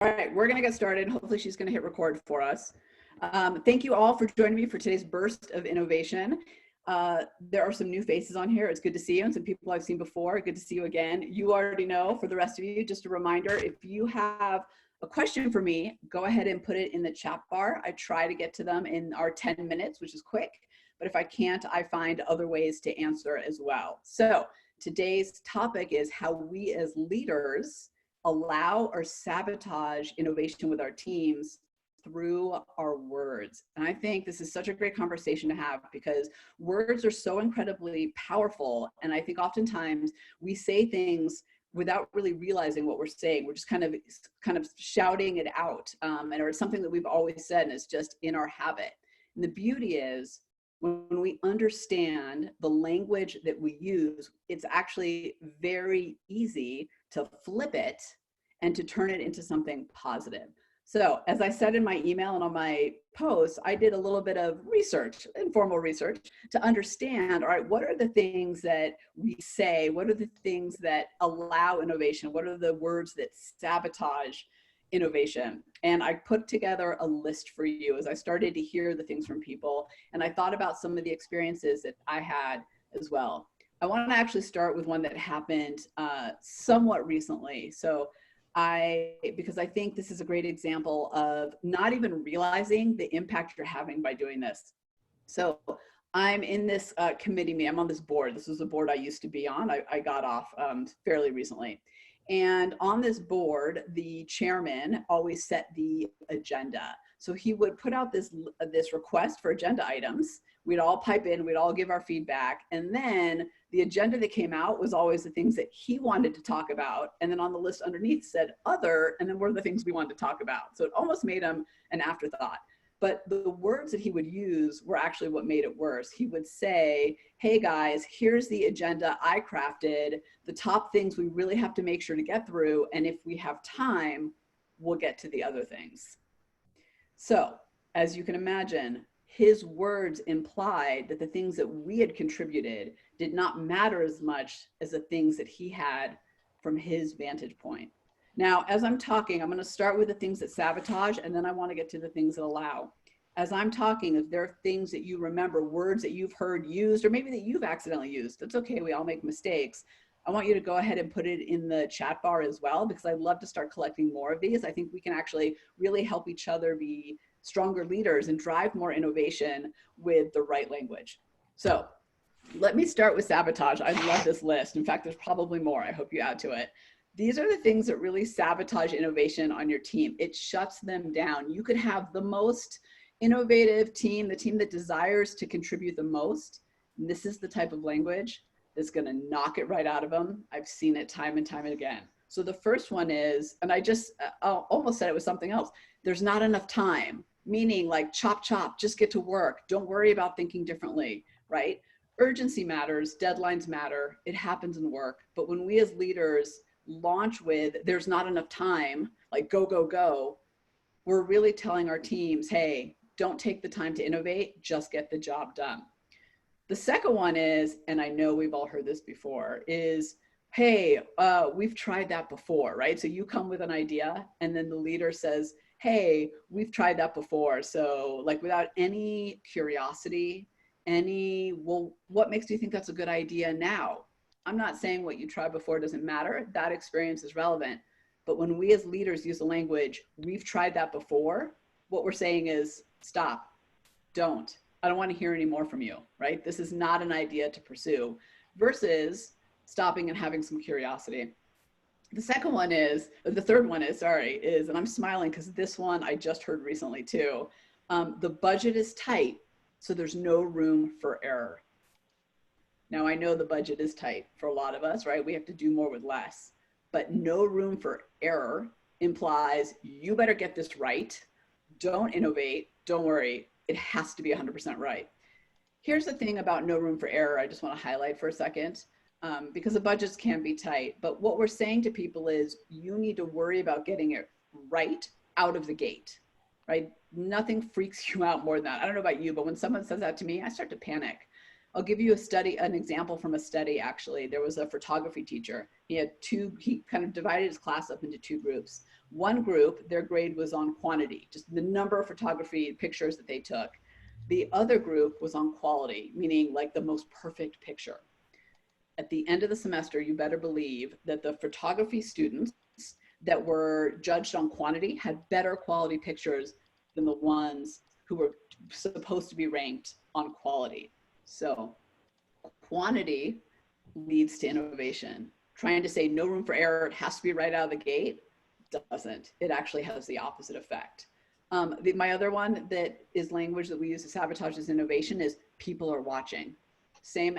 All right, we're going to get started. Hopefully she's going to hit record for us. Thank you all for joining me for today's burst of innovation. There are some new faces on here. It's good to see you, and some people I've seen before. Good to see you again. You already know. For the rest of you, just a reminder, if you have a question for me, go ahead and put it in the chat bar. I try to get to them in our 10 minutes, which is quick. But if I can't, I find other ways to answer as well. So today's topic is how we as leaders allow or sabotage innovation with our teams through our words. And I think this is such a great conversation to have because words are so incredibly powerful. And I think oftentimes we say things without really realizing what we're saying. We're just kind of shouting it out, or it's something that we've always said and it's just in our habit. And the beauty is, when we understand the language that we use, it's actually very easy to flip it and to turn it into something positive. So as I said in my email and on my posts, I did a little bit of research, informal research, to understand, all right, what are the things that we say? What are the things that allow innovation? What are the words that sabotage innovation? And I put together a list for you as I started to hear the things from people. And I thought about some of the experiences that I had as well. I want to actually start with one that happened somewhat recently. So because I think this is a great example of not even realizing the impact you're having by doing this. So I'm in this committee meeting. I'm on this board. This was a board I used to be on. I got off fairly recently. And on this board, the chairman always set the agenda. So he would put out this request for agenda items. We'd all pipe in, we'd all give our feedback. And then the agenda that came out was always the things that he wanted to talk about. And then on the list underneath said other, and then what are the things we wanted to talk about. So it almost made him an afterthought. But the words that he would use were actually what made it worse. He would say, hey guys, here's the agenda I crafted, the top things we really have to make sure to get through. And if we have time, we'll get to the other things. So as you can imagine, his words implied that the things that we had contributed did not matter as much as the things that he had from his vantage point. Now, as I'm talking, I'm going to start with the things that sabotage, and then I want to get to the things that allow. As I'm talking, if there are things that you remember, words that you've heard used, or maybe that you've accidentally used, that's okay, we all make mistakes. I want you to go ahead and put it in the chat bar as well, because I'd love to start collecting more of these. I think we can actually really help each other be stronger leaders and drive more innovation with the right language. So let me start with sabotage. I love this list. In fact, there's probably more. I hope you add to it. These are the things that really sabotage innovation on your team. It shuts them down. You could have the most innovative team, the team that desires to contribute the most. And this is the type of language that's going to knock it right out of them. I've seen it time and time again. So the first one is, and I just almost said it was something else. There's not enough time, meaning like chop, chop, just get to work. Don't worry about thinking differently, right? Urgency matters, deadlines matter. It happens in work. But when we as leaders launch with, there's not enough time, like go, go, go, we're really telling our teams, hey, don't take the time to innovate, just get the job done. The second one is, and I know we've all heard this before, is, hey, we've tried that before, right? So you come with an idea and then the leader says, hey, we've tried that before. So like without any curiosity, well, what makes you think that's a good idea now? I'm not saying what you tried before doesn't matter. That experience is relevant. But when we as leaders use the language, we've tried that before, what we're saying is stop, don't. I don't want to hear any more from you, right? This is not an idea to pursue, versus stopping and having some curiosity. The third one is, and I'm smiling because this one I just heard recently too. The budget is tight, so there's no room for error. Now I know the budget is tight for a lot of us, right? We have to do more with less, but no room for error implies you better get this right. Don't innovate, don't worry. It has to be 100% right. Here's the thing about no room for error I just want to highlight for a second, because the budgets can be tight. But what we're saying to people is you need to worry about getting it right out of the gate, right? Nothing freaks you out more than that. I don't know about you, but when someone says that to me, I start to panic. I'll give you an example from a study actually. There was a photography teacher. He kind of divided his class up into two groups. One group, their grade was on quantity, just the number of photography pictures that they took. The other group was on quality, meaning like the most perfect picture. At the end of the semester, you better believe that the photography students that were judged on quantity had better quality pictures than the ones who were supposed to be ranked on quality. So quantity leads to innovation. Trying to say no room for error, it has to be right out of the gate, doesn't. It actually has the opposite effect. My other one that is language that we use to sabotage this innovation is people are watching. Same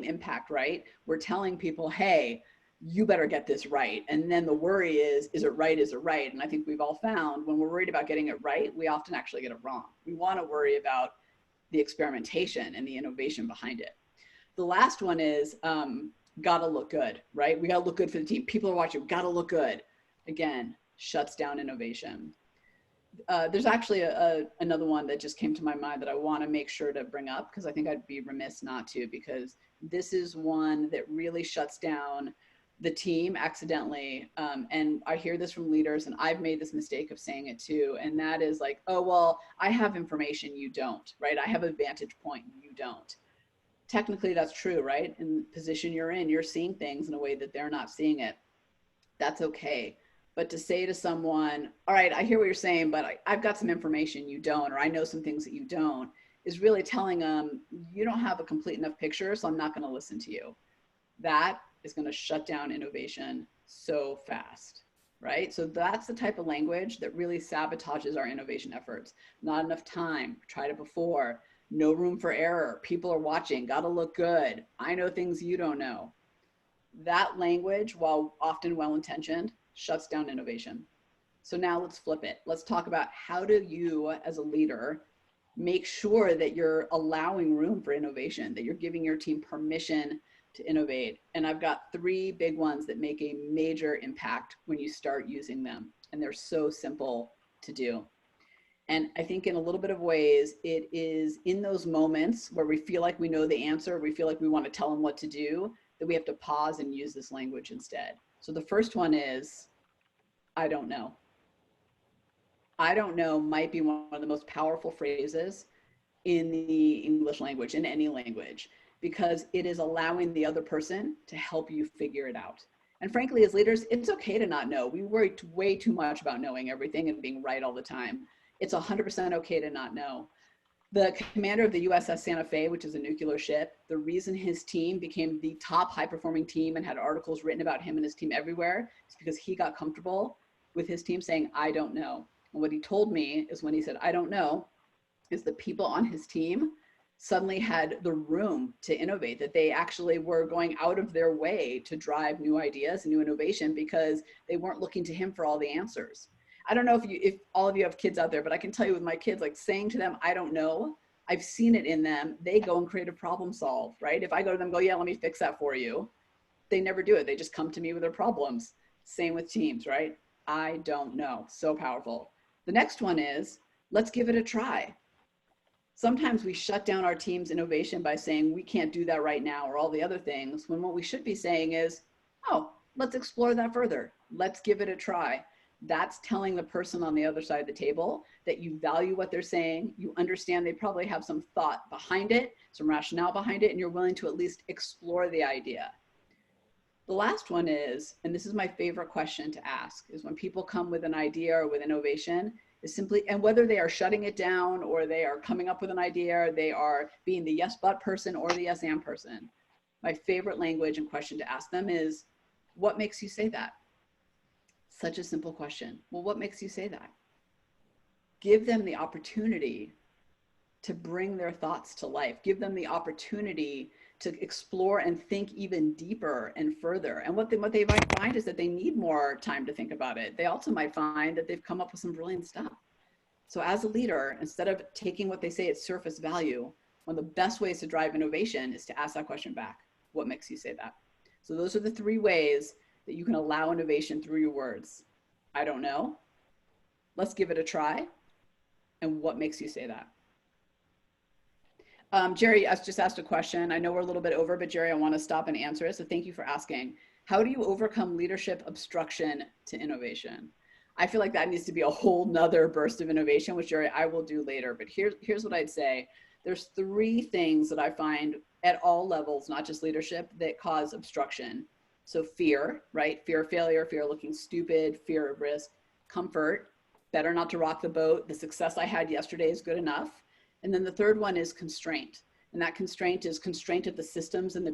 impact, right? We're telling people, hey, you better get this right. And then the worry is it right? Is it right? And I think we've all found when we're worried about getting it right, we often actually get it wrong. We want to worry about the experimentation and the innovation behind it. The last one is gotta look good, right? We gotta look good for the team. People are watching, gotta look good. Again, shuts down innovation. There's actually another one that just came to my mind that I want to make sure to bring up because I think I'd be remiss not to, because this is one that really shuts down the team accidentally. And I hear this from leaders, and I've made this mistake of saying it too. And that is like, oh, well, I have information, you don't, right? I have a vantage point, you don't. Technically, that's true, right? In the position you're in, you're seeing things in a way that they're not seeing it. That's okay. But to say to someone, all right, I hear what you're saying, but I've got some information you don't, or I know some things that you don't, is really telling them, you don't have a complete enough picture, so I'm not going to listen to you. That is going to shut down innovation so fast, right? So that's the type of language that really sabotages our innovation efforts. Not enough time, tried it before, no room for error, people are watching, got to look good, I know things you don't know. That language, while often well-intentioned, shuts down innovation. So now let's flip it. Let's talk about how do you as a leader make sure that you're allowing room for innovation, that you're giving your team permission to innovate. And I've got three big ones that make a major impact when you start using them. And they're so simple to do. And I think in a little bit of ways, it is in those moments where we feel like we know the answer, we feel like we want to tell them what to do, that we have to pause and use this language instead. So the first one is, I don't know. I don't know might be one of the most powerful phrases in the English language, in any language, because it is allowing the other person to help you figure it out. And frankly, as leaders, it's okay to not know. We worry way too much about knowing everything and being right all the time. It's 100% okay to not know. The commander of the USS Santa Fe, which is a nuclear ship, the reason his team became the top high-performing team and had articles written about him and his team everywhere is because he got comfortable with his team saying, I don't know. And what he told me is when he said, I don't know, is the people on his team suddenly had the room to innovate, that they actually were going out of their way to drive new ideas and new innovation because they weren't looking to him for all the answers. I don't know if all of you have kids out there, but I can tell you with my kids, like saying to them, I don't know, I've seen it in them. They go and create a problem solve, right? If I go to them, go, yeah, let me fix that for you. They never do it. They just come to me with their problems. Same with teams, right? I don't know. So powerful. The next one is, let's give it a try. Sometimes we shut down our team's innovation by saying we can't do that right now or all the other things, when what we should be saying is, oh, let's explore that further. Let's give it a try. That's telling the person on the other side of the table that you value what they're saying, you understand they probably have some thought behind it, some rationale behind it, and you're willing to at least explore the idea. The last one is, and this is my favorite question to ask, is when people come with an idea or with innovation, is simply, and whether they are shutting it down or they are coming up with an idea, or they are being the yes but person or the yes and person, my favorite language and question to ask them is, what makes you say that? Such a simple question. Well, what makes you say that? Give them the opportunity to bring their thoughts to life. Give them the opportunity to explore and think even deeper and further. And what they might find is that they need more time to think about it. They also might find that they've come up with some brilliant stuff. So as a leader, instead of taking what they say at surface value, one of the best ways to drive innovation is to ask that question back. What makes you say that? So those are the three ways that you can allow innovation through your words. I don't know. Let's give it a try. And what makes you say that? Jerry just asked a question. I know we're a little bit over, but Jerry, I want to stop and answer it. So thank you for asking. How do you overcome leadership obstruction to innovation? I feel like that needs to be a whole nother burst of innovation, which Jerry, I will do later. But here's what I'd say. There's three things that I find at all levels, not just leadership, that cause obstruction. So fear, right? Fear of failure, fear of looking stupid, fear of risk, comfort, better not to rock the boat. The success I had yesterday is good enough. And then the third one is constraint. And that constraint is constraint of the systems and the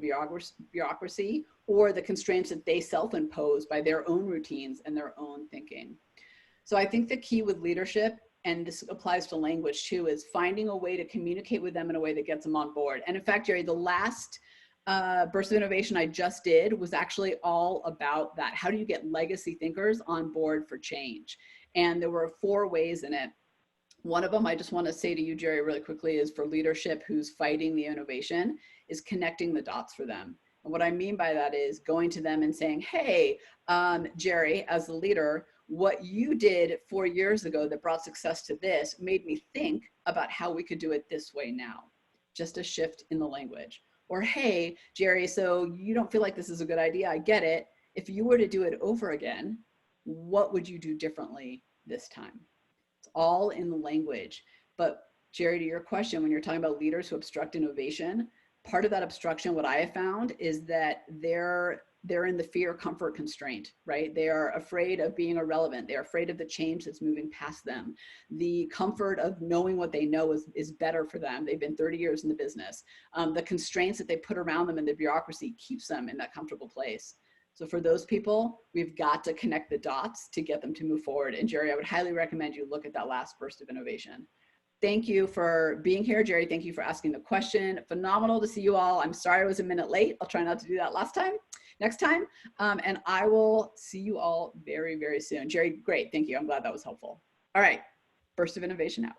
bureaucracy, or the constraints that they self-impose by their own routines and their own thinking. So I think the key with leadership, and this applies to language too, is finding a way to communicate with them in a way that gets them on board. And in fact, Jerry, the last burst of innovation I just did was actually all about that. How do you get legacy thinkers on board for change? And there were 4 ways in it. One of them I just want to say to you, Jerry, really quickly, is for leadership who's fighting the innovation, is connecting the dots for them. And what I mean by that is going to them and saying, hey, Jerry, as the leader, what you did 4 years ago that brought success to this made me think about how we could do it this way now. Just a shift in the language. Or, hey, Jerry, so you don't feel like this is a good idea. I get it. If you were to do it over again, what would you do differently this time? It's all in the language. But Jerry, to your question, when you're talking about leaders who obstruct innovation, part of that obstruction, what I have found, is that they're in the fear, comfort constraint, right? They are afraid of being irrelevant. They're afraid of the change that's moving past them. The comfort of knowing what they know is better for them. They've been 30 years in the business. The constraints that they put around them in the bureaucracy keeps them in that comfortable place. So for those people, we've got to connect the dots to get them to move forward. And Jerry, I would highly recommend you look at that last burst of innovation. Thank you for being here, Jerry. Thank you for asking the question. Phenomenal to see you all. I'm sorry I was a minute late. I'll try not to do that next time. And I will see you all very, very soon. Jerry, great. Thank you. I'm glad that was helpful. All right. Burst of innovation out.